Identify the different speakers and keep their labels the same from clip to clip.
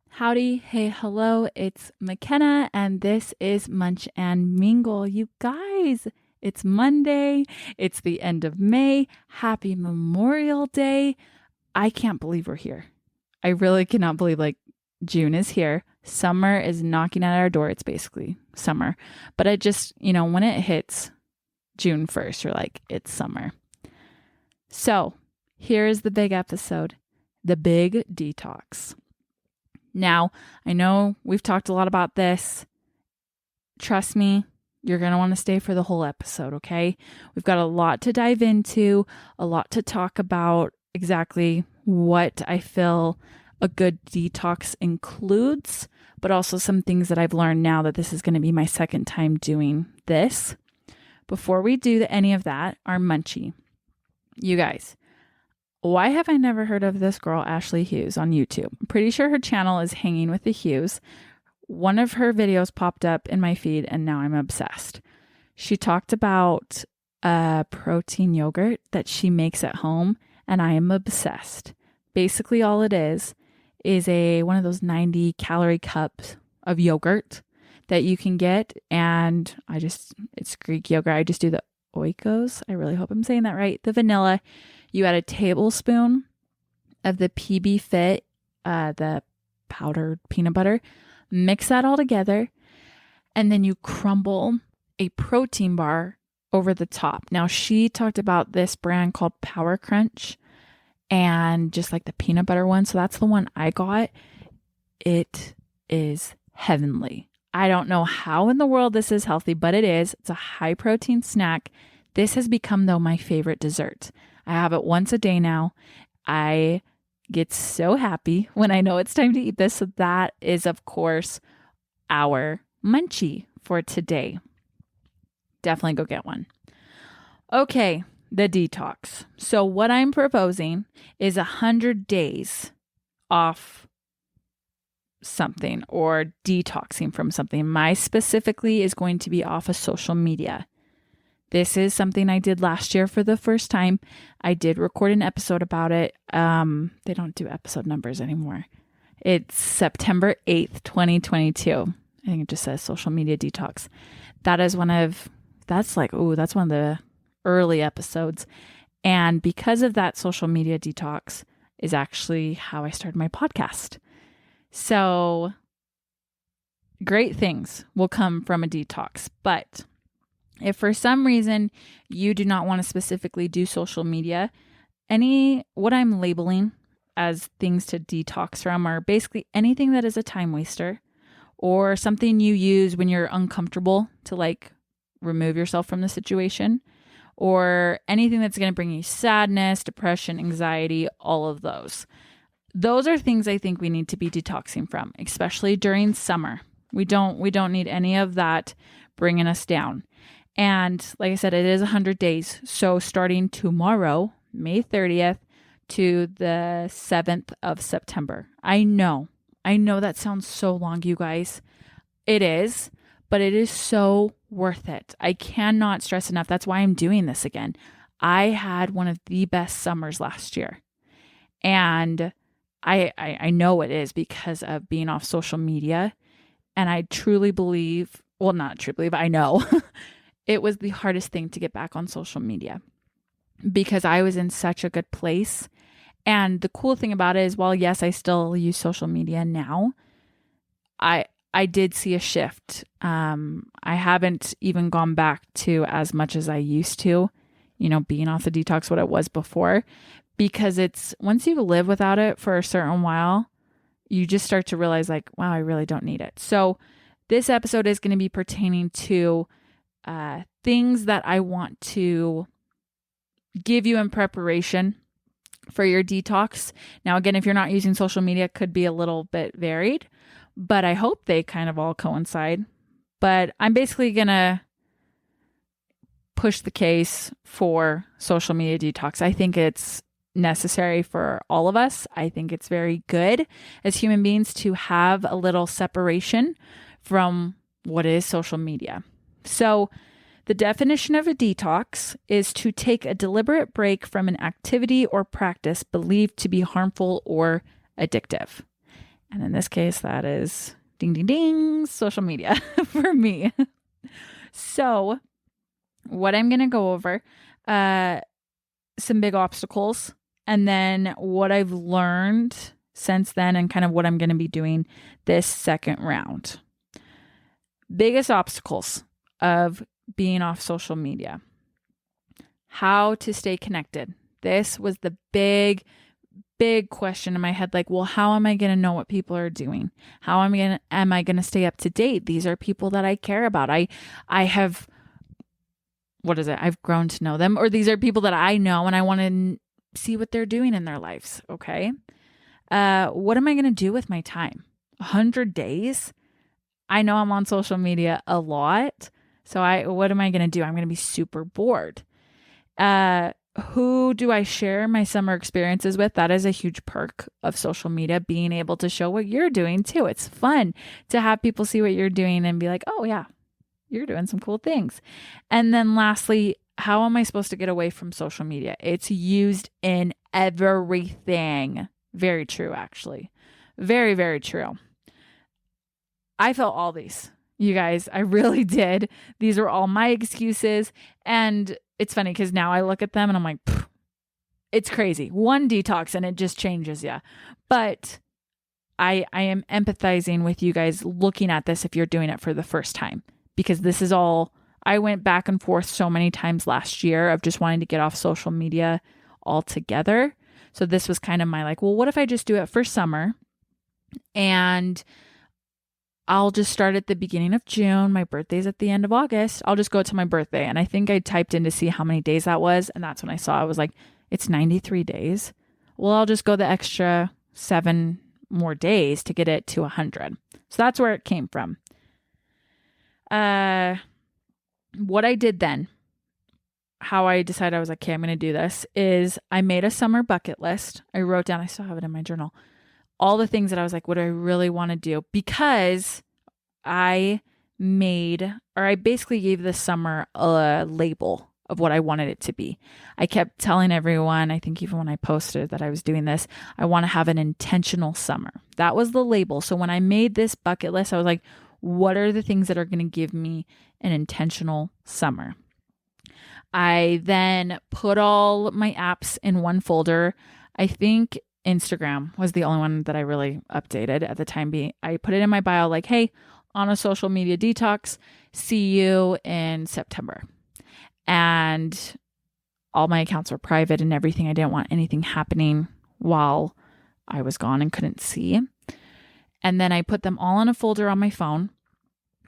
Speaker 1: Howdy, hey, hello, it's McKenna, and this is Munch and Mingle. You guys, it's Monday, it's the end of May, happy Memorial Day. I can't believe we're here. I really cannot believe, June is here. Summer is knocking at our door. It's basically summer. But I just, when it hits June 1st, you're like, it's summer. So here is the big episode, the big detox. Now, I know we've talked a lot about this. Trust me, you're going to want to stay for the whole episode, okay? We've got a lot to dive into, a lot to talk about, exactly what I feel a good detox includes, but also some things that I've learned now that this is going to be my second time doing this. Before we do any of that, our munchie. You guys, why have I never heard of this girl, Ashley Hughes, on YouTube? I'm pretty sure her channel is Hanging with the Hughes. One of her videos popped up in my feed, and now I'm obsessed. She talked about a protein yogurt that she makes at home, and I am obsessed. Basically, all it is one of those 90 calorie cups of yogurt that you can get, and it's Greek yogurt. I just do the oikos. I really hope I'm saying that right. The vanilla. You add a tablespoon of the PB Fit, the powdered peanut butter, mix that all together, and then you crumble a protein bar over the top. Now, she talked about this brand called Power Crunch and just like the peanut butter one. So that's the one I got. It is heavenly. I don't know how in the world this is healthy, but it is. It's a high protein snack. This has become, though, my favorite dessert. I have it once a day now. I get so happy when I know it's time to eat this. So that is, of course, our munchie for today. Definitely go get one. Okay, the detox. So what I'm proposing is 100 days off something or detoxing from something. My specifically is going to be off of social media. This is something I did last year for the first time. I did record an episode about it. They don't do episode numbers anymore. It's September 8th, 2022. I think it just says social media detox. That's one of the early episodes. And because of that, social media detox is actually how I started my podcast. So great things will come from a detox, but if for some reason you do not want to specifically do social media, what I'm labeling as things to detox from are basically anything that is a time waster or something you use when you're uncomfortable to remove yourself from the situation, or anything that's going to bring you sadness, depression, anxiety, all of those. Those are things I think we need to be detoxing from, especially during summer. We don't need any of that bringing us down. And like I said, it is 100 days. So starting tomorrow, May 30th to the 7th of September. I know that sounds so long, you guys. It is, but it is so worth it. I cannot stress enough. That's why I'm doing this again. I had one of the best summers last year. And I know it is because of being off social media. And I truly believe, well, not truly believe, I know it was the hardest thing to get back on social media because I was in such a good place. And the cool thing about it is, while yes, I still use social media now, I did see a shift. I haven't even gone back to as much as I used to, being off the detox, what it was before, because it's once you live without it for a certain while, you just start to realize wow, I really don't need it. So this episode is going to be pertaining to things that I want to give you in preparation for your detox. Now, again, if you're not using social media, it could be a little bit varied, but I hope they kind of all coincide. But I'm basically going to push the case for social media detox. I think it's necessary for all of us. I think it's very good as human beings to have a little separation from what is social media. So The definition of a detox is to take a deliberate break from an activity or practice believed to be harmful or addictive. And in this case, that is ding, ding, ding, social media for me. So what I'm going to go over, some big obstacles, and then what I've learned since then and kind of what I'm going to be doing this second round. Biggest obstacles of being off social media. How to stay connected. This was the big question in my head. Like, well, how am I going to know what people are doing? How am I going to stay up to date? These are people that I care about. I have, I've grown to know them, or these are people that I know and I want to see what they're doing in their lives. Okay. What am I going to do with my time? 100 days? I know I'm on social media a lot. So what am I going to do? I'm going to be super bored. Who do I share my summer experiences with? That is a huge perk of social media, being able to show what you're doing too. It's fun to have people see what you're doing and be like, oh yeah, you're doing some cool things. And then lastly, how am I supposed to get away from social media? It's used in everything. Very true, actually. Very, very true. I felt all these. You guys, I really did. These were all my excuses. And it's funny because now I look at them and I'm like, it's crazy. One detox and it just changes you. But I am empathizing with you guys looking at this if you're doing it for the first time. Because this is all, I went back and forth so many times last year of just wanting to get off social media altogether. So this was kind of my like, well, what if I just do it for summer? And I'll just start at the beginning of June. My birthday's at the end of August. I'll just go to my birthday. And I think I typed in to see how many days that was. And that's when I saw, I was like, it's 93 days. Well, I'll just go the extra 7 more days to get it to 100. So that's where it came from. What I did then, how I decided I was like, okay, I'm going to do this, is I made a summer bucket list. I wrote down, I still have it in my journal, all the things that I was like, what do I really want to do? Because I basically gave this summer a label of what I wanted it to be. I kept telling everyone, I think even when I posted that I was doing this, I want to have an intentional summer. That was the label. So when I made this bucket list, I was like, what are the things that are going to give me an intentional summer? I then put all my apps in one folder. I think Instagram was the only one that I really updated at the time being. I put it in my bio like, hey, on a social media detox, see you in September. And all my accounts were private and everything. I didn't want anything happening while I was gone and couldn't see. And then I put them all in a folder on my phone.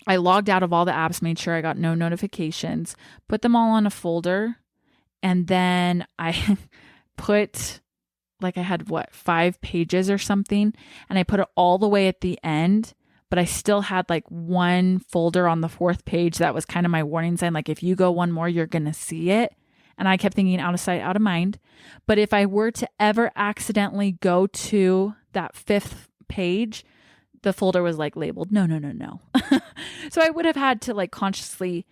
Speaker 1: I logged out of all the apps, made sure I got no notifications, put them all in a folder. And then I put, like I had 5 pages or something. And I put it all the way at the end, but I still had like one folder on the 4th page. That was kind of my warning sign. Like if you go one more, you're going to see it. And I kept thinking out of sight, out of mind. But if I were to ever accidentally go to that 5th page, the folder was like labeled, no. So I would have had to like consciously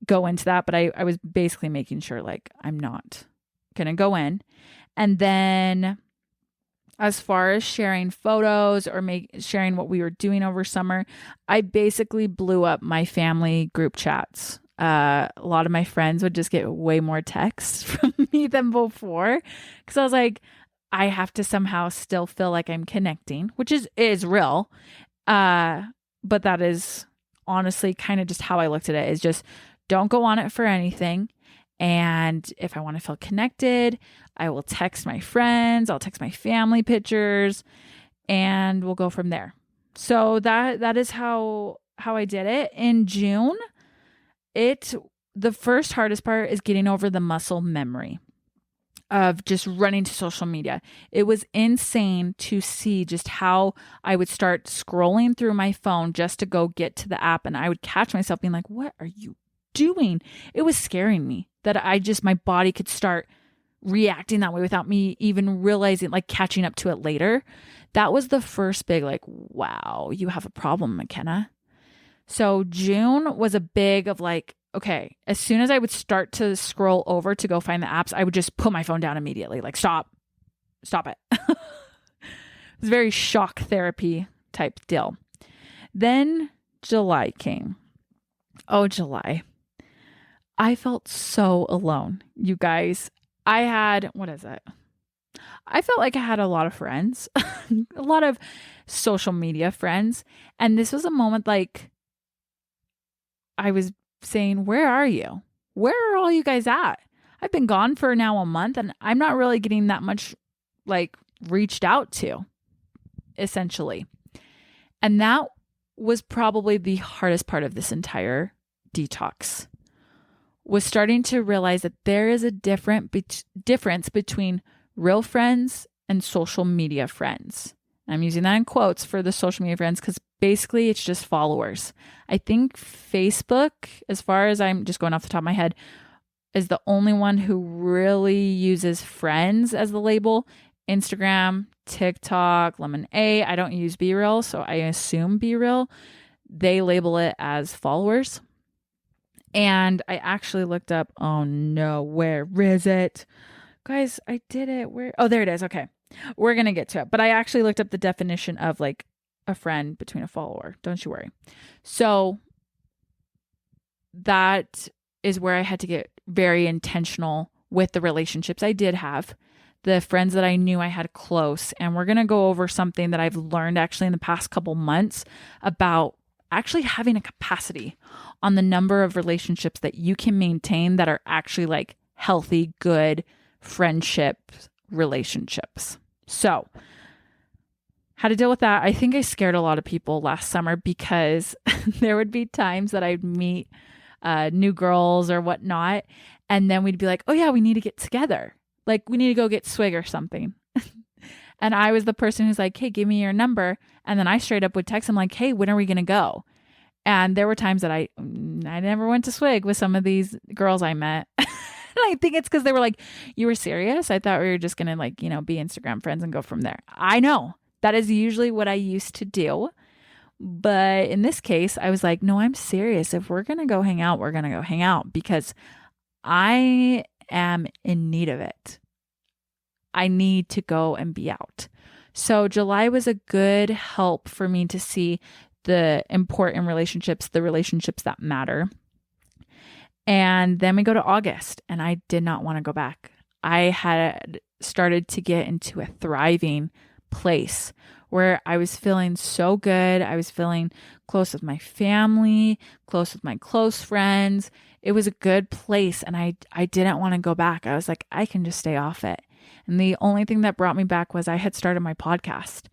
Speaker 1: go into that. But I was basically making sure like I'm not going to go in. And then as far as sharing photos or sharing what we were doing over summer, I basically blew up my family group chats. A lot of my friends would just get way more texts from me than before. Because I was like, I have to somehow still feel like I'm connecting, which is real. But that is honestly kind of just how I looked at it, is just don't go on it for anything. And if I want to feel connected, I will text my friends, I'll text my family pictures, and we'll go from there. So that is how I did it. In June, the first hardest part is getting over the muscle memory of just running to social media. It was insane to see just how I would start scrolling through my phone just to go get to the app. And I would catch myself being like, what are you doing? It was scaring me that my body could start reacting that way without me even realizing, like catching up to it later. That was the first big, like, wow, you have a problem, McKenna. So June was a big of like, okay, as soon as I would start to scroll over to go find the apps, I would just put my phone down immediately. Like, stop it. It was very shock therapy type deal. Then July came. Oh, July. I felt so alone, you guys. I had, what is it? I felt like I had a lot of friends, a lot of social media friends. And this was a moment like I was saying, where are you? Where are all you guys at? I've been gone for now a month and I'm not really getting that much like reached out to, essentially. And that was probably the hardest part of this entire detox, was starting to realize that there is a difference between real friends and social media friends. I'm using that in quotes for the social media friends because basically it's just followers. I think Facebook, as far as I'm just going off the top of my head, is the only one who really uses friends as the label. Instagram, TikTok, Lemonade. I don't use BeReal, so I assume BeReal. They label it as followers. And I actually looked up, oh no, where is it? Guys, I did it. Where? Oh, there it is. Okay. We're going to get to it. But I actually looked up the definition of like a friend between a follower. Don't you worry. So that is where I had to get very intentional with the relationships I did have, the friends that I knew I had close. And we're going to go over something that I've learned actually in the past couple months about actually having a capacity on the number of relationships that you can maintain that are actually like healthy, good friendship relationships. So how to deal with that. I think I scared a lot of people last summer because there would be times that I'd meet new girls or whatnot. And then we'd be like, oh yeah, we need to get together. Like we need to go get swig or something. And I was the person who's like, hey, give me your number. And then I straight up would text them like, hey, when are we going to go? And there were times that I never went to swig with some of these girls I met. And I think it's because they were like, you were serious? I thought we were just going to like, be Instagram friends and go from there. I know that is usually what I used to do. But in this case, I was like, no, I'm serious. If we're going to go hang out, we're going to go hang out because I am in need of it. I need to go and be out. So July was a good help for me to see the important relationships, the relationships that matter. And then we go to August and I did not want to go back. I had started to get into a thriving place where I was feeling so good. I was feeling close with my family, close with my close friends. It was a good place and I didn't want to go back. I was like, I can just stay off it. And the only thing that brought me back was I had started my podcast.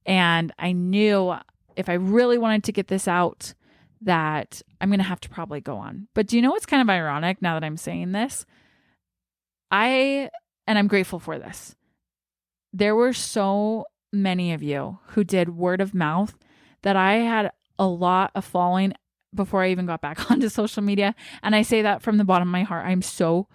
Speaker 1: And I knew if I really wanted to get this out that I'm going to have to probably go on. But do you know what's kind of ironic now that I'm saying this? And I'm grateful for this. There were so many of you who did word of mouth that I had a lot of following before I even got back onto social media. And I say that from the bottom of my heart. I'm so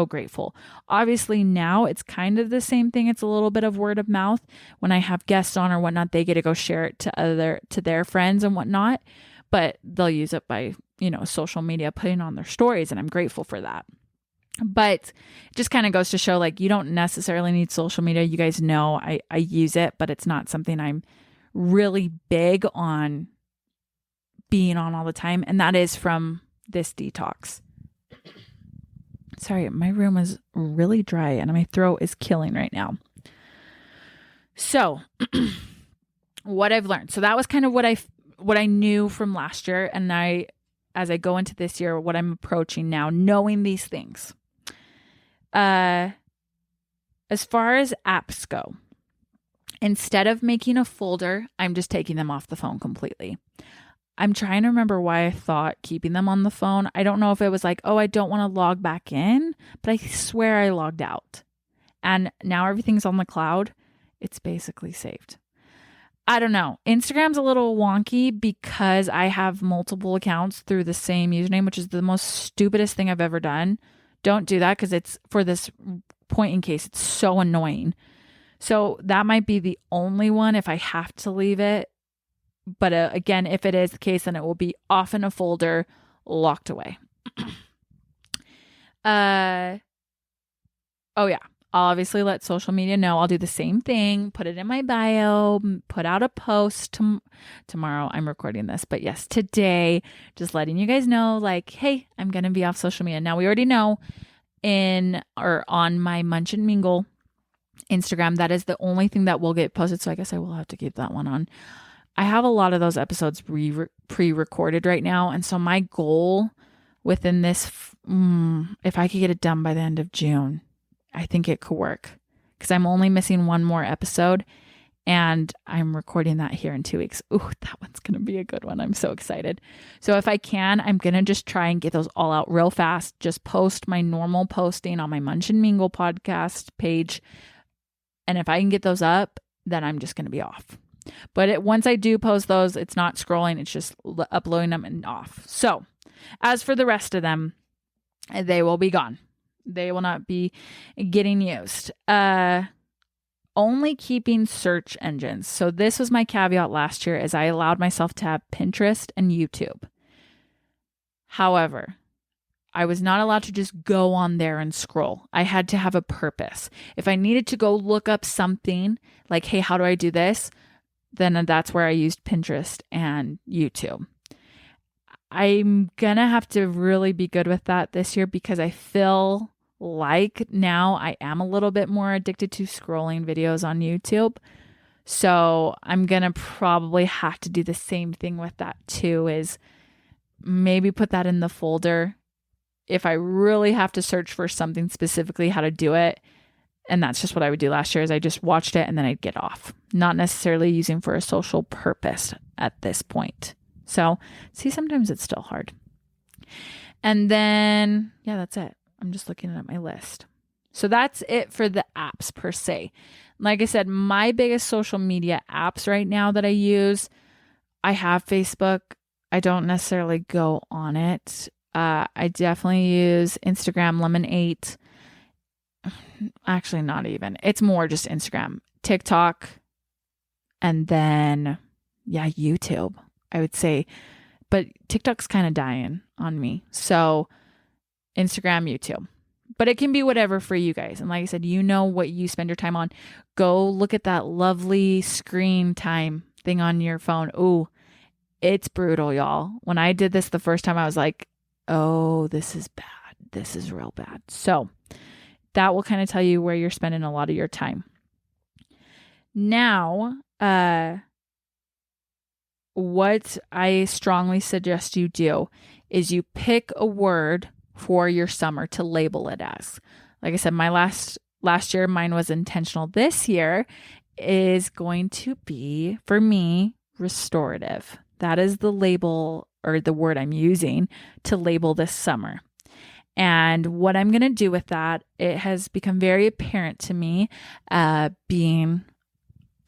Speaker 1: grateful. Obviously now it's kind of the same thing. It's a little bit of word of mouth. When I have guests on or whatnot, they get to go share it to their friends and whatnot, but they'll use it by, social media, putting on their stories. And I'm grateful for that. But it just kind of goes to show like, you don't necessarily need social media. You guys know I use it, but it's not something I'm really big on being on all the time. And that is from this detox. Sorry, my room is really dry and my throat is killing right now. So what I've learned. So that was kind of what I knew from last year. And as I go into this year, what I'm approaching now, knowing these things. As far as apps go, instead of making a folder, I'm just taking them off the phone completely. I'm trying to remember why I thought keeping them on the phone. I don't know if it was like, oh, I don't want to log back in, but I swear I logged out. And now everything's on the cloud. It's basically saved. I don't know. Instagram's a little wonky because I have multiple accounts through the same username, which is the most stupidest thing I've ever done. Don't do that because it's for this point in case. It's so annoying. So that might be the only one if I have to leave it. But again, if it is the case, then it will be off in a folder, locked away. Oh yeah. I'll obviously let social media know. I'll do the same thing, put it in my bio, put out a post tomorrow. I'm recording this, but yes, today, just letting you guys know, like, hey, I'm going to be off social media. Now we already know on my Munch and Mingle Instagram, that is the only thing that will get posted. So I guess I will have to keep that one on. I have a lot of those episodes pre-recorded right now. And so my goal within this, if I could get it done by the end of June, I think it could work because I'm only missing one more episode and I'm recording that here in 2 weeks. Ooh, that one's going to be a good one. I'm so excited. So if I can, I'm going to just try and get those all out real fast. Just post my normal posting on my Munch and Mingle podcast page. And if I can get those up, then I'm just going to be off. But once I do post those, it's not scrolling. It's just uploading them and off. So as for the rest of them, they will be gone. They will not be getting used. Only keeping search engines. So this was my caveat last year as I allowed myself to have Pinterest and YouTube. However, I was not allowed to just go on there and scroll. I had to have a purpose. If I needed to go look up something like, hey, how do I do this? Then that's where I used Pinterest and YouTube. I'm going to have to really be good with that this year because I feel like now I am a little bit more addicted to scrolling videos on YouTube. So I'm going to probably have to do the same thing with that too, is maybe put that in the folder if I really have to search for something specifically, how to do it. And that's just what I would do last year is I just watched it and then I'd get off, not necessarily using for a social purpose at this point. So see, sometimes it's still hard. And then, yeah, that's it. I'm just looking at my list. So that's it for the apps per se. Like I said, my biggest social media apps right now that I use, I have Facebook. I don't necessarily go on it. I definitely use Instagram, Lemon8. Actually, not even. It's more just Instagram, TikTok, and then, yeah, YouTube, I would say. But TikTok's kind of dying on me. So Instagram, YouTube. But it can be whatever for you guys. And like I said, you know what you spend your time on. Go look at that lovely screen time thing on your phone. Ooh, it's brutal, y'all. When I did this the first time, I was like, oh, this is bad. This is real bad. So that will kind of tell you where you're spending a lot of your time. Now, what I strongly suggest you do is you pick a word for your summer to label it as. Like I said, my last year, mine was intentional. This year is going to be, for me, restorative. That is the label or the word I'm using to label this summer. And what I'm going to do with that, it has become very apparent to me, being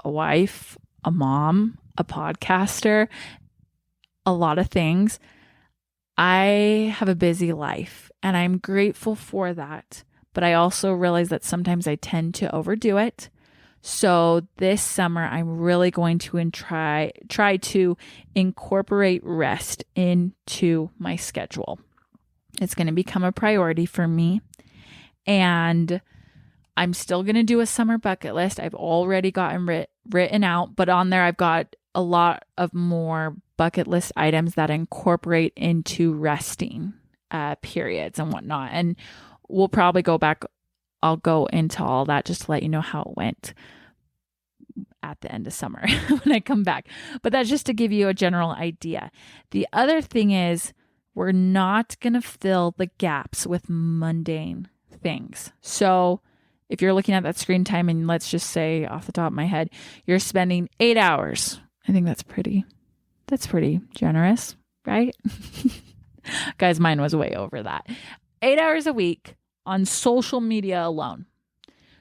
Speaker 1: a wife, a mom, a podcaster, a lot of things. I have a busy life and I'm grateful for that. But I also realize that sometimes I tend to overdo it. So this summer, I'm really going to try to incorporate rest into my schedule. It's going to become a priority for me. And I'm still going to do a summer bucket list. I've already gotten written out, but on there I've got a lot of more bucket list items that incorporate into resting periods and whatnot. And we'll probably go back. I'll go into all that just to let you know how it went at the end of summer when I come back. But that's just to give you a general idea. The other thing is we're not going to fill the gaps with mundane things. So if you're looking at that screen time and let's just say off the top of my head, you're spending 8 hours. I think that's pretty generous, right? Guys, mine was way over that. 8 hours a week on social media alone.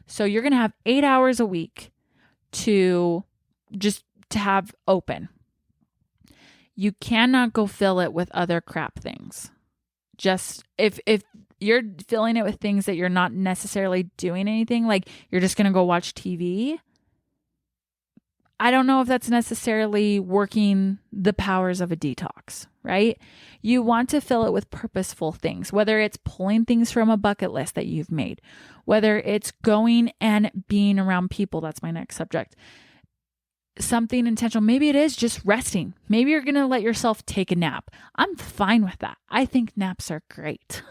Speaker 1: So you're going to have 8 hours a week to have open. You cannot go fill it with other crap things. Just if you're filling it with things that you're not necessarily doing anything, like you're just going to go watch TV, I don't know if that's necessarily working the powers of a detox, right? You want to fill it with purposeful things, whether it's pulling things from a bucket list that you've made, whether it's going and being around people. That's my next subject. Something intentional. Maybe it is just resting. Maybe you're going to let yourself take a nap. I'm fine with that. I think naps are great.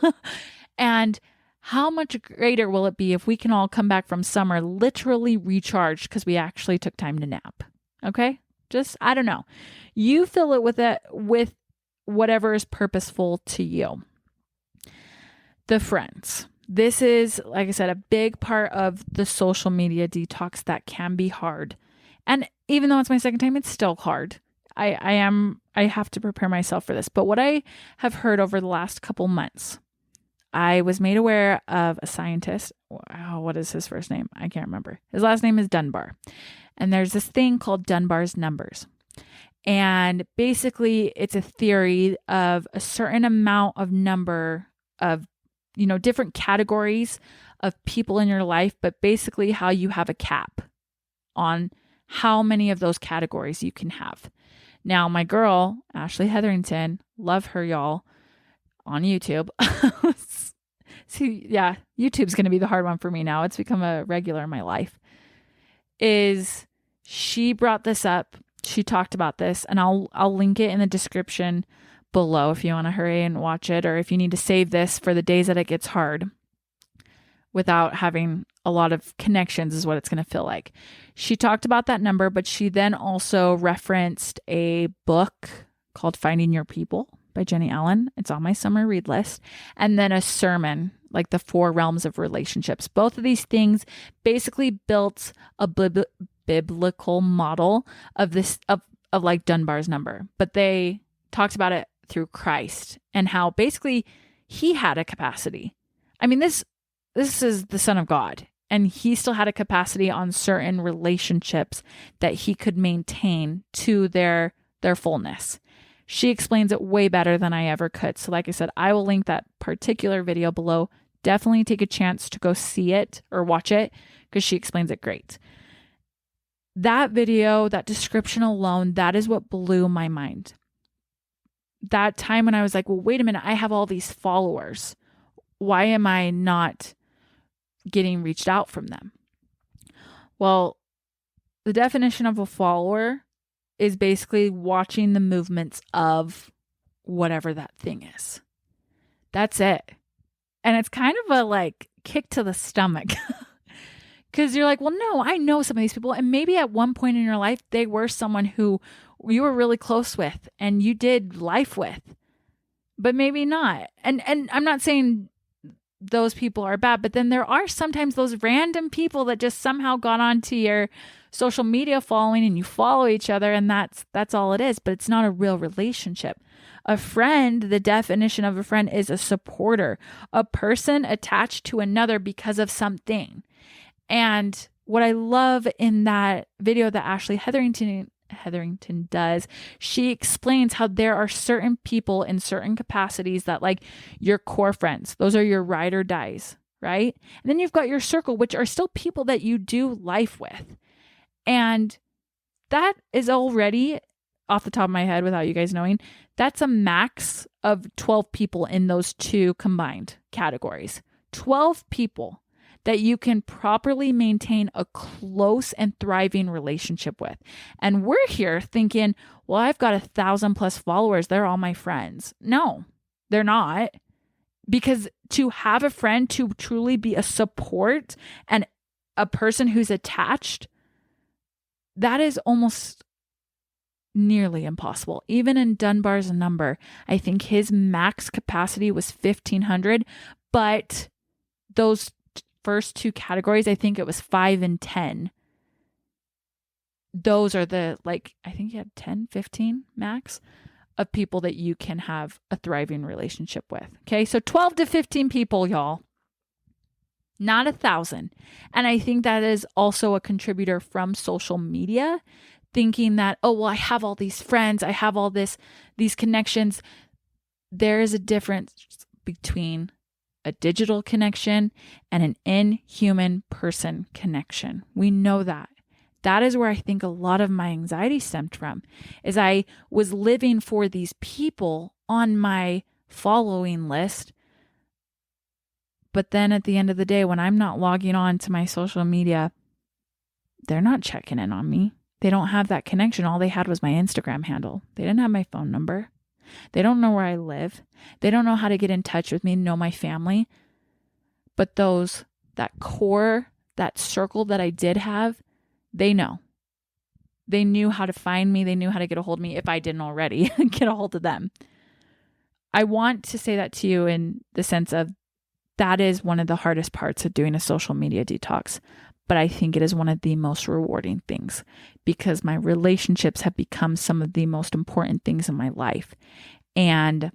Speaker 1: And how much greater will it be if we can all come back from summer literally recharged because we actually took time to nap? Okay? Just, I don't know. You fill it with whatever is purposeful to you. The friends. This is, like I said, a big part of the social media detox that can be hard. And even though it's my second time, it's still hard. I have to prepare myself for this. But what I have heard over the last couple months, I was made aware of a scientist. Oh, what is his first name? I can't remember. His last name is Dunbar. And there's this thing called Dunbar's numbers. And basically, it's a theory of a certain amount of number of, different categories of people in your life, but basically how you have a cap on how many of those categories you can have. Now, my girl, Ashley Heatherington, love her, y'all, on YouTube. See, yeah, YouTube's going to be the hard one for me now. It's become a regular in my life. She brought this up. She talked about this, and I'll link it in the description below if you want to hurry and watch it, or if you need to save this for the days that it gets hard without having a lot of connections is what it's going to feel like. She talked about that number, but she then also referenced a book called Finding Your People by Jenny Allen. It's on my summer read list. And then a sermon, like the 4 realms of relationships. Both of these things basically built a biblical model of this, of like Dunbar's number, but they talked about it through Christ and how basically he had a capacity. I mean, this is the Son of God, and he still had a capacity on certain relationships that he could maintain to their fullness. She explains it way better than I ever could. So like I said, I will link that particular video below. Definitely take a chance to go see it or watch it because she explains it great. That video, that description alone, that is what blew my mind. That time when I was like, well, wait a minute, I have all these followers. Why am I not getting reached out from them? Well, the definition of a follower is basically watching the movements of whatever that thing is. That's it. And it's kind of a like kick to the stomach because you're like, well, no, I know some of these people. And maybe at one point in your life, they were someone who you were really close with and you did life with, but maybe not. And I'm not saying those people are bad, but then there are sometimes those random people that just somehow got onto your social media following and you follow each other, and that's all it is, but it's not a real relationship. A friend, the definition of a friend is a supporter, a person attached to another because of something. And what I love in that video that Ashley Heatherington does, she explains how there are certain people in certain capacities that like your core friends, those are your ride or dies, right? And then you've got your circle, which are still people that you do life with. And that is already, off the top of my head without you guys knowing, that's a max of 12 people in those 2 combined categories. 12 people that you can properly maintain a close and thriving relationship with. And we're here thinking, well, I've got 1,000+ followers. They're all my friends. No, they're not. Because to have a friend, to truly be a support and a person who's attached, that is almost nearly impossible. Even in Dunbar's number, I think his max capacity was 1,500, but those first 2 categories, I think it was 5 and 10. Those are the, like, I think you had 10, 15 max of people that you can have a thriving relationship with. Okay. So 12 to 15 people, y'all, not 1,000. And I think that is also a contributor from social media, thinking that, oh, well, I have all these friends. I have all these connections. There is a difference between a digital connection and an in-human person connection. We know that. that is where I think a lot of my anxiety stemmed from, is I was living for these people on my following list. But then at the end of the day, when I'm not logging on to my social media, they're not checking in on me. They don't have that connection. All they had was my Instagram handle. They didn't have my phone number. They don't know where I live. They don't know how to get in touch with me, know my family. But that core, that circle that I did have, they know. They knew how to find me. They knew how to get a hold of me if I didn't already get a hold of them. I want to say that to you in the sense of that is one of the hardest parts of doing a social media detox. But I think it is one of the most rewarding things because my relationships have become some of the most important things in my life. And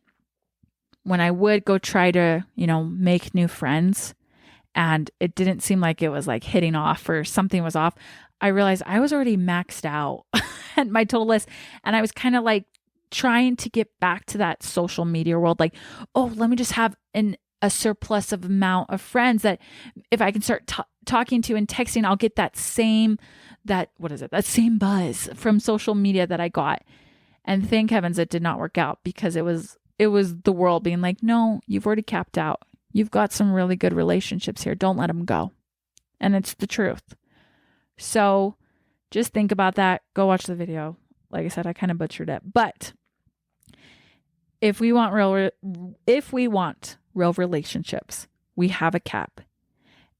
Speaker 1: when I would go try to, make new friends and it didn't seem like it was like hitting off or something was off, I realized I was already maxed out at my total list. And I was kind of like trying to get back to that social media world. Like, oh, let me just have a surplus of amount of friends that if I can start talking to and texting, I'll get that same buzz from social media that I got. And thank heavens it did not work out because it was the world being like, no, you've already capped out. You've got some really good relationships here. Don't let them go. And it's the truth. So just think about that. Go watch the video. Like I said, I kind of butchered it, but if we want real relationships, we have a cap.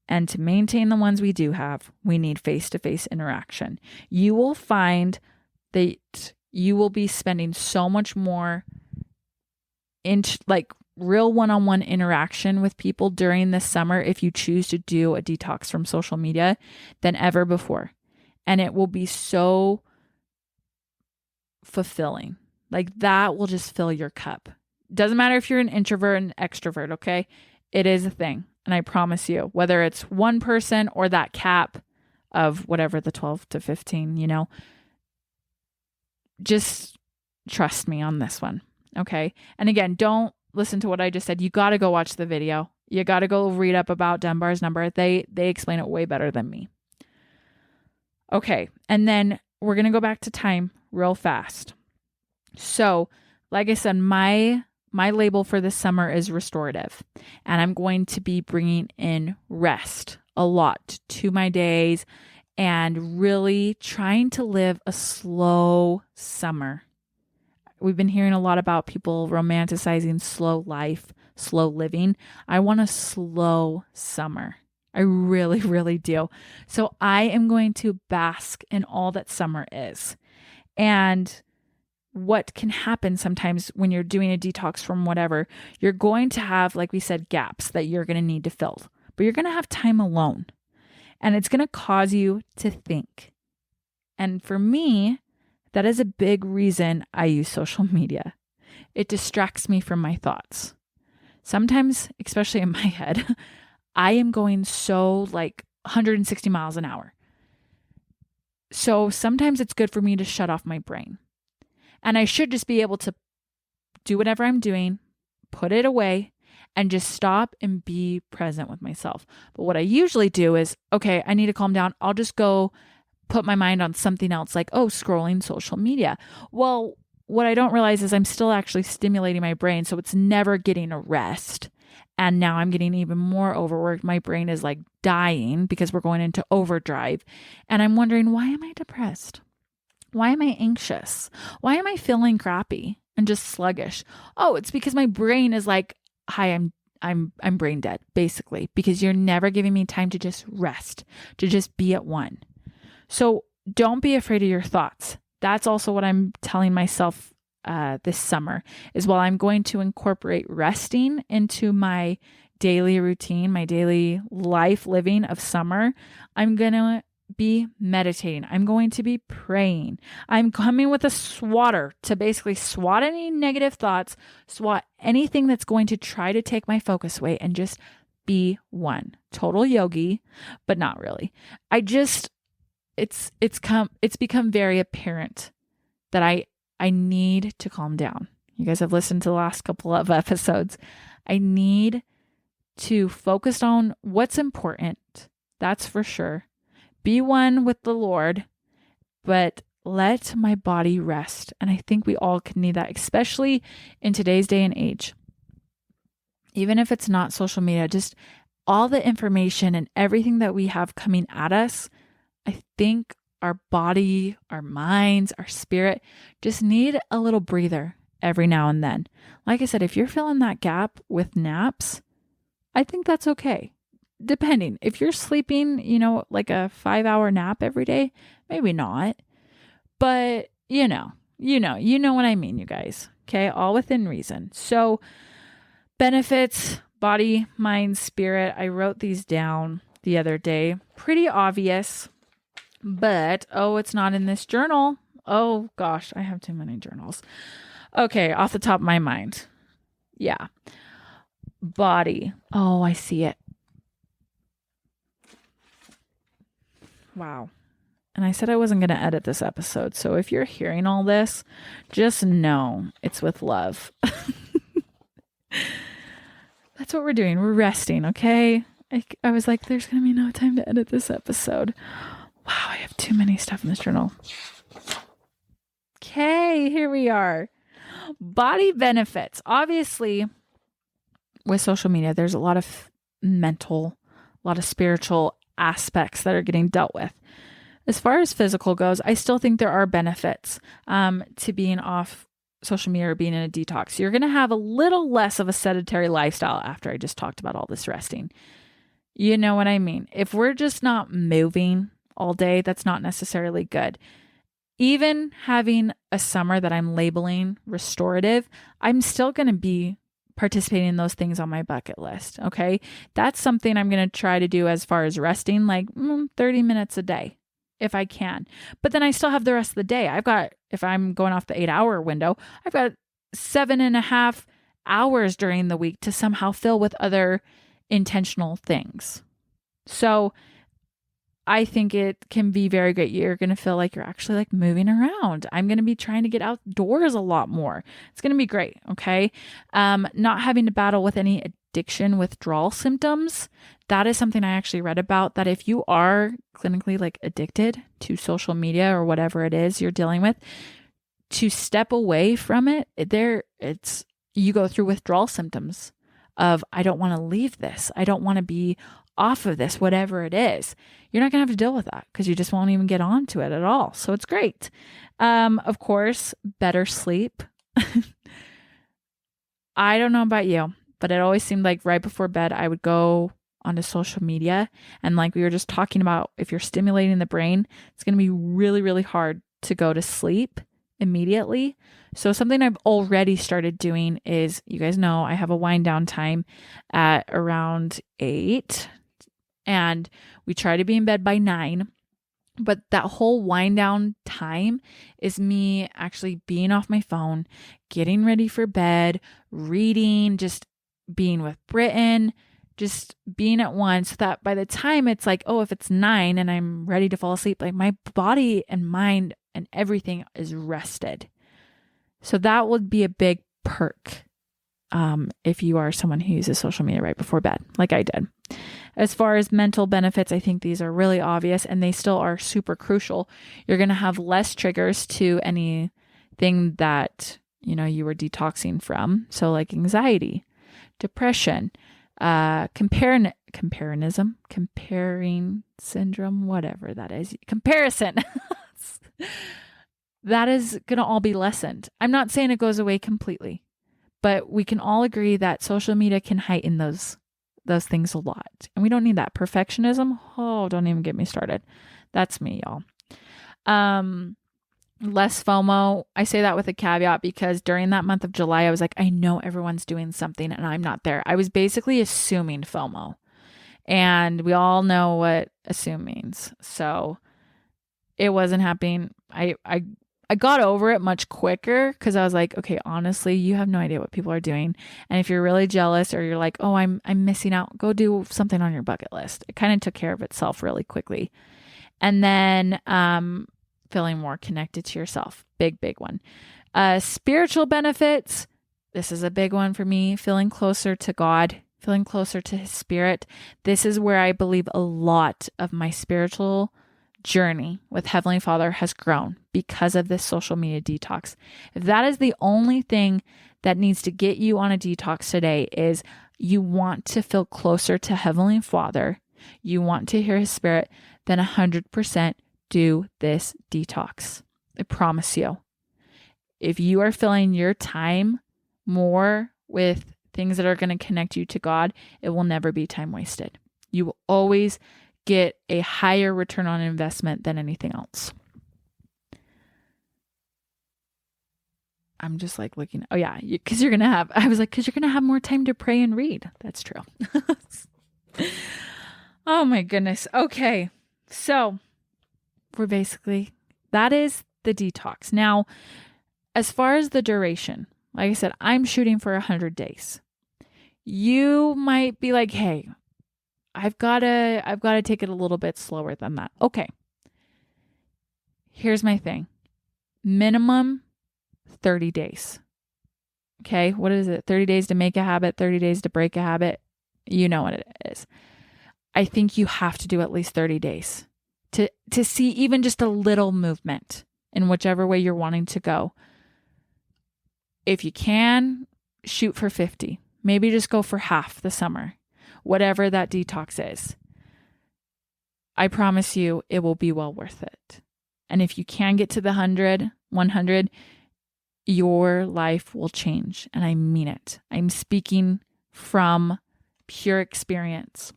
Speaker 1: And to maintain the ones we do have, we need face-to-face interaction. You will find that you will be spending so much more real one-on-one interaction with people during this summer if you choose to do a detox from social media than ever before. And it will be so fulfilling. Like that will just fill your cup. Doesn't matter if you're an introvert and extrovert, okay? It is a thing. And I promise you, whether it's one person or that cap of whatever the 12 to 15, just trust me on this one, okay? And again, don't listen to what I just said. You got to go watch the video. You got to go read up about Dunbar's number. They explain it way better than me. Okay, and then we're going to go back to time real fast. So, like I said, my label for this summer is restorative, and I'm going to be bringing in rest a lot to my days and really trying to live a slow summer. We've been hearing a lot about people romanticizing slow life, slow living. I want a slow summer. I really, really do. So I am going to bask in all that summer is. And what can happen sometimes when you're doing a detox from whatever, you're going to have, like we said, gaps that you're going to need to fill, but you're going to have time alone and it's going to cause you to think. And for me, that is a big reason I use social media. It distracts me from my thoughts. Sometimes, especially in my head, I am going so like 160 miles an hour. So sometimes it's good for me to shut off my brain. And I should just be able to do whatever I'm doing, put it away, and just stop and be present with myself. But what I usually do is, okay, I need to calm down. I'll just go put my mind on something else like, scrolling social media. Well, what I don't realize is I'm still actually stimulating my brain. So it's never getting a rest. And now I'm getting even more overworked. My brain is like dying because we're going into overdrive. And I'm wondering, why am I depressed? Why am I anxious? Why am I feeling crappy and just sluggish? Oh, it's because my brain is like, hi, I'm brain dead, basically, because you're never giving me time to just rest, to just be at one. So don't be afraid of your thoughts. That's also what I'm telling myself this summer is while I'm going to incorporate resting into my daily routine, my daily life living of summer, I'm going to be meditating. I'm going to be praying. I'm coming with a swatter to basically swat any negative thoughts, swat anything that's going to try to take my focus away and just be one. Total yogi, but not really. It's become very apparent that I need to calm down. You guys have listened to the last couple of episodes. I need to focus on what's important. That's for sure. Be one with the Lord but let my body rest. And I think we all could need that, especially in today's day and age. Even if it's not social media, just all the information and everything that we have coming at us, I think our body, our minds, our spirit just need a little breather every now and then. Like I said, if you're filling that gap with naps, I think that's okay. Depending. If you're sleeping, like a 5-hour nap every day, maybe not. But you know what I mean, you guys. Okay. All within reason. So benefits, body, mind, spirit. I wrote these down the other day. Pretty obvious, but it's not in this journal. Oh gosh, I have too many journals. Okay. Off the top of my mind. Yeah. Body. Oh, I see it. Wow. And I said I wasn't going to edit this episode. So if you're hearing all this, just know it's with love. That's what we're doing. We're resting, okay? I was like, there's going to be no time to edit this episode. Wow, I have too many stuff in this journal. Okay, here we are. Body benefits. Obviously, with social media, there's a lot of mental, a lot of spiritual aspects that are getting dealt with. As far as physical goes, I still think there are benefits to being off social media or being in a detox. You're going to have a little less of a sedentary lifestyle after I just talked about all this resting. You know what I mean? If we're just not moving all day, that's not necessarily good. Even having a summer that I'm labeling restorative, I'm still going to be participating in those things on my bucket list. Okay. That's something I'm going to try to do as far as resting, like 30 minutes a day if I can. But then I still have the rest of the day. If I'm going off the 8-hour window, I've got 7.5 hours during the week to somehow fill with other intentional things. So I think it can be very great. You're going to feel like you're actually like moving around. I'm going to be trying to get outdoors a lot more. It's going to be great. Okay. Not having to battle with any addiction withdrawal symptoms. That is something I actually read about, that if you are clinically like addicted to social media or whatever it is you're dealing with, to step away from it, you go through withdrawal symptoms of, I don't want to leave this. I don't want to be off of this, whatever it is. You're not going to have to deal with that because you just won't even get onto it at all. So it's great. Of course, better sleep. I don't know about you, but it always seemed like right before bed, I would go onto social media. And like we were just talking about, if you're stimulating the brain, it's going to be really, really hard to go to sleep immediately. So something I've already started doing is, you guys know, I have a wind down time at around 8, and we try to be in bed by 9. But that whole wind down time is me actually being off my phone, getting ready for bed, reading, just being with Britton, just being at one, so that by the time it's like, if it's 9 and I'm ready to fall asleep, like my body and mind and everything is rested. So that would be a big perk if you are someone who uses social media right before bed, like I did. As far as mental benefits, I think these are really obvious and they still are super crucial. You're going to have less triggers to anything that, you were detoxing from. So like anxiety, depression, comparing syndrome, whatever that is, comparison. That is going to all be lessened. I'm not saying it goes away completely, but we can all agree that social media can heighten those things a lot. And we don't need that. Perfectionism, don't even get me started. That's me, y'all. Less FOMO. I say that with a caveat because during that month of July, I was like, I know everyone's doing something and I'm not there. I was basically assuming FOMO. And we all know what assume means. So it wasn't happening. I got over it much quicker because I was like, okay, honestly, you have no idea what people are doing. And if you're really jealous or you're like, I'm missing out, go do something on your bucket list. It kind of took care of itself really quickly. And then feeling more connected to yourself. Big one. Spiritual benefits. This is a big one for me. Feeling closer to God, feeling closer to His Spirit. This is where I believe a lot of my spiritual journey with Heavenly Father has grown because of this social media detox. If that is the only thing that needs to get you on a detox today, is you want to feel closer to Heavenly Father, you want to hear His Spirit, then 100% do this detox. I promise you. If you are filling your time more with things that are going to connect you to God, it will never be time wasted. You will always get a higher return on investment than anything else. I'm just like looking. Oh yeah, because you're going to have, I was like, because you're going to have more time to pray and read. That's true. Oh my goodness. Okay. So that is the detox. Now, as far as the duration, like I said, I'm shooting for 100 days. You might be like, hey, I've got to take it a little bit slower than that. Okay. Here's my thing. Minimum 30 days. Okay. What is it? 30 days to make a habit, 30 days to break a habit. You know what it is. I think you have to do at least 30 days to see even just a little movement in whichever way you're wanting to go. If you can, shoot for 50. Maybe just go for half the summer, whatever that detox is. I promise you it will be well worth it. And if you can get to the 100, your life will change. And I mean it. I'm speaking from pure experience.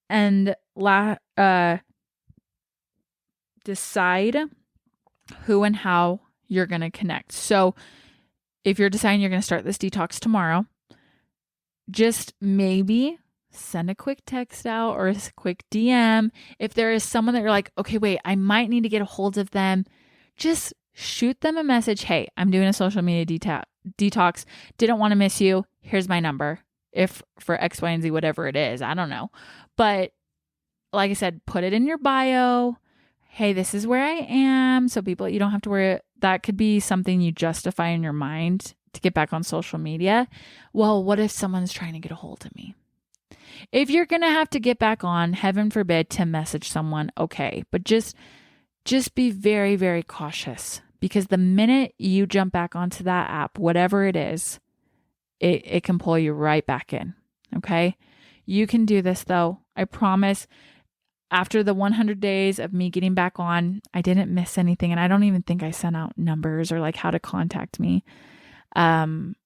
Speaker 1: And decide who and how you're going to connect. So if you're deciding you're going to start this detox tomorrow, just maybe send a quick text out or a quick DM. If there is someone that you're like, okay, wait, I might need to get a hold of them, just shoot them a message. Hey, I'm doing a social media detox. Didn't want to miss you. Here's my number. If for X, Y, and Z, whatever it is, I don't know. But like I said, put it in your bio. Hey, this is where I am. So people, you don't have to worry. That could be something you justify in your mind to get back on social media. Well, what if someone's trying to get a hold of me? If you're going to have to get back on, heaven forbid, to message someone, okay. But just be very, very cautious, because the minute you jump back onto that app, whatever it is, it can pull you right back in. Okay. You can do this though. I promise. After the 100 days of me getting back on, I didn't miss anything. And I don't even think I sent out numbers or like how to contact me. Like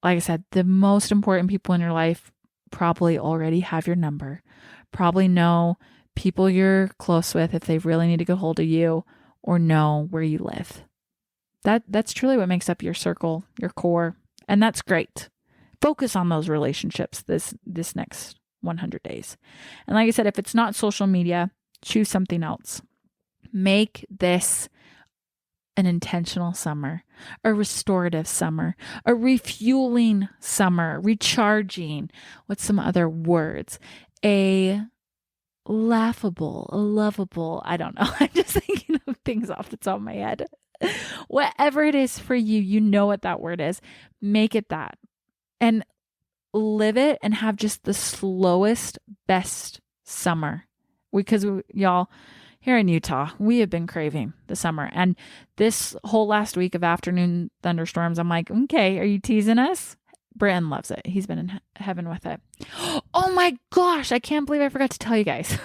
Speaker 1: I said, the most important people in your life probably already have your number, probably know people you're close with if they really need to get hold of you, or know where you live. That's truly what makes up your circle, your core. And that's great. Focus on those relationships this next 100 days. And like I said, if it's not social media, choose something else. Make this an intentional summer, a restorative summer, a refueling summer, recharging. What's some other words? A laughable, a lovable, I don't know. I'm just thinking of things off the top of my head. Whatever it is for you, you know what that word is. Make it that. And live it and have just the slowest, best summer. Because y'all, here in Utah, we have been craving the summer. And this whole last week of afternoon thunderstorms, I'm like, okay, are you teasing us? Britton loves it. He's been in heaven with it. Oh my gosh, I can't believe I forgot to tell you guys.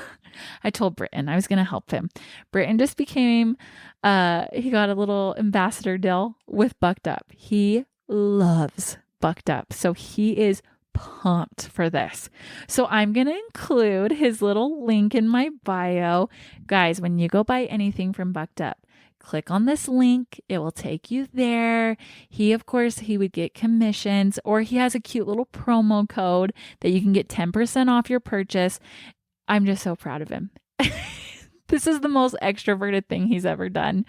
Speaker 1: I told Britton I was going to help him. Britton just became, he got a little ambassador deal with Bucked Up. He loves Bucked Up. So he is pumped for this. So I'm going to include his little link in my bio. Guys, when you go buy anything from Bucked Up, click on this link. It will take you there. Of course, he would get commissions, or he has a cute little promo code that you can get 10% off your purchase. I'm just so proud of him. This is the most extroverted thing he's ever done.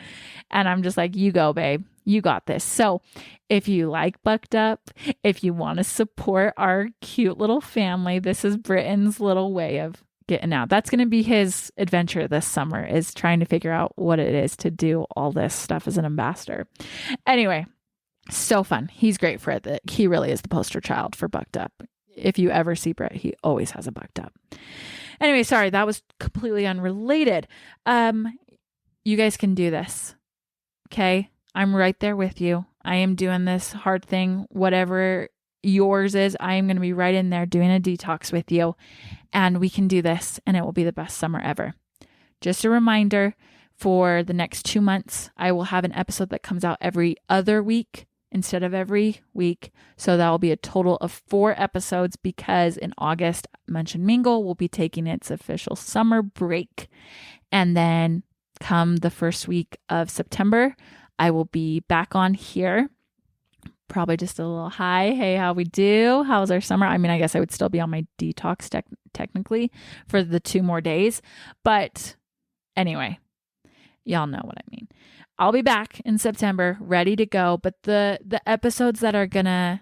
Speaker 1: And I'm just like, you go, babe. You got this. So if you like Bucked Up, if you want to support our cute little family, this is Britton's little way of getting out. That's going to be his adventure this summer, is trying to figure out what it is to do all this stuff as an ambassador. Anyway, so fun. He's great for it. He really is the poster child for Bucked Up. if you ever see Brett, he always has a buck up. Anyway, sorry, that was completely unrelated. You guys can do this. Okay. I'm right there with you. I am doing this hard thing, whatever yours is. I am going to be right in there doing a detox with you, and we can do this, and it will be the best summer ever. Just a reminder, for the next 2 months, I will have an episode that comes out every other week instead of every week. So that will be a total of 4 episodes, because in August, Munch and Mingle will be taking its official summer break. And then come the first week of September, I will be back on here. Probably just a little hi. Hey, how we do? How's our summer? I mean, I guess I would still be on my detox technically for the 2 more days. But anyway, y'all know what I mean. I'll be back in September, ready to go. But the episodes that are going to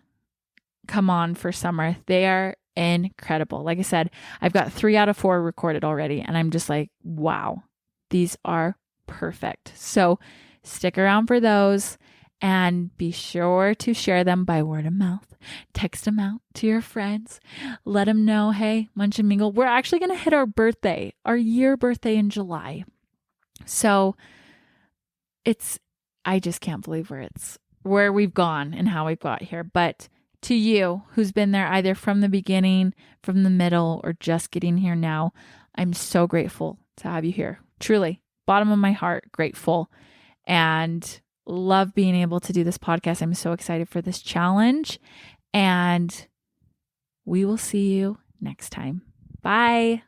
Speaker 1: come on for summer, they are incredible. Like I said, I've got 3 out of 4 recorded already. And I'm just like, wow, these are perfect. So stick around for those, and be sure to share them by word of mouth. Text them out to your friends. Let them know, hey, Munch and Mingle, we're actually going to hit our year birthday in July. So I just can't believe where we've gone and how we've got here. But to you who's been there either from the beginning, from the middle, or just getting here now, I'm so grateful to have you here. Truly, bottom of my heart, grateful, and love being able to do this podcast. I'm so excited for this challenge, and we will see you next time. Bye.